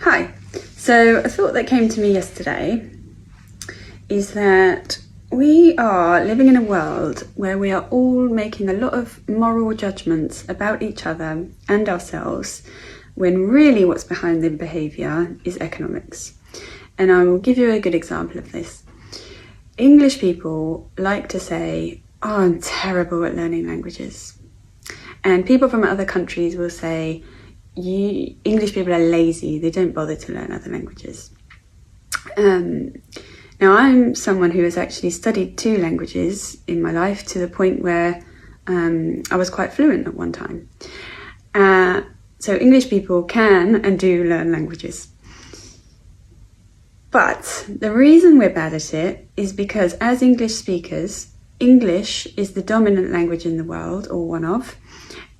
Hi. So a thought that came to me yesterday is that we are living in a world where we are all making a lot of moral judgments about each other and ourselves, when really what's behind the behaviour is economics. And I will give you a good example of this. English people like to say, "Oh, I'm terrible at learning languages." And people from other countries will say, English people are lazy, they don't bother to learn other languages. Now, I'm someone who has actually studied 2 languages in my life, to the point where I was quite fluent at one time. So English people can and do learn languages. But the reason we're bad at it is because, as English speakers, English is the dominant language in the world, or one of,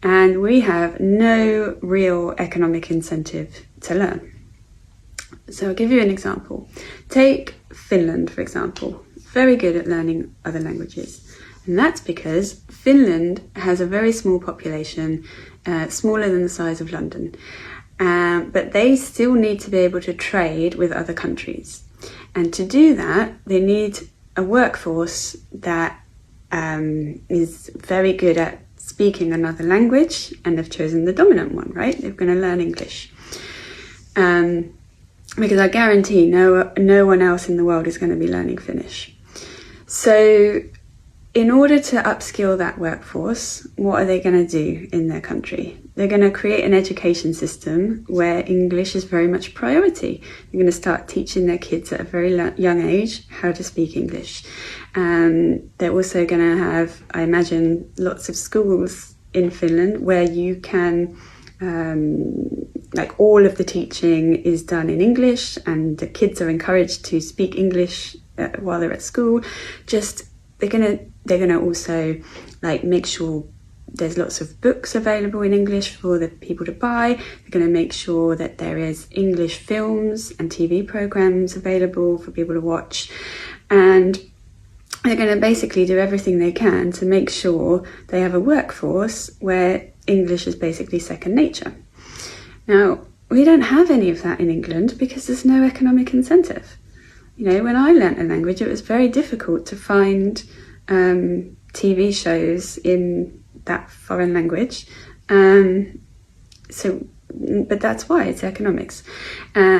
and we have no real economic incentive to learn. So I'll give you an example. Take Finland, for example. Very good at learning other languages. And that's because Finland has a very small population, smaller than the size of London. But they still need to be able to trade with other countries. And to do that, they need a workforce that is very good at speaking another language, and they've chosen the dominant one, right? They're going to learn English. Because I guarantee no one else in the world is going to be learning Finnish. So in order to upskill that workforce, what are they going to do in their country? They're going to create an education system where English is very much a priority. They're going to start teaching their kids at a very young age how to speak English. They're also going to have, I imagine, lots of schools in Finland where you can, like, all of the teaching is done in English, and the kids are encouraged to speak English while they're at school. They're gonna also, like, make sure there's lots of books available in English for the people to buy. They're going to make sure that there is English films and TV programs available for people to watch. And they're going to basically do everything they can to make sure they have a workforce where English is basically second nature. Now, we don't have any of that in England because there's no economic incentive. You know, when I learnt a language, it was very difficult to find TV shows in that foreign language. But that's why, it's economics.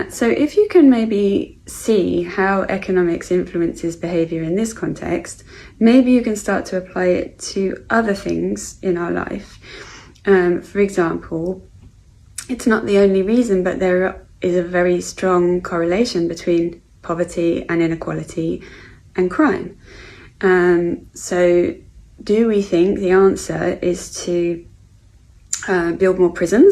So if you can maybe see how economics influences behaviour in this context, maybe you can start to apply it to other things in our life. For example, it's not the only reason, but there is a very strong correlation between poverty and inequality and crime. So do we think the answer is to build more prisons?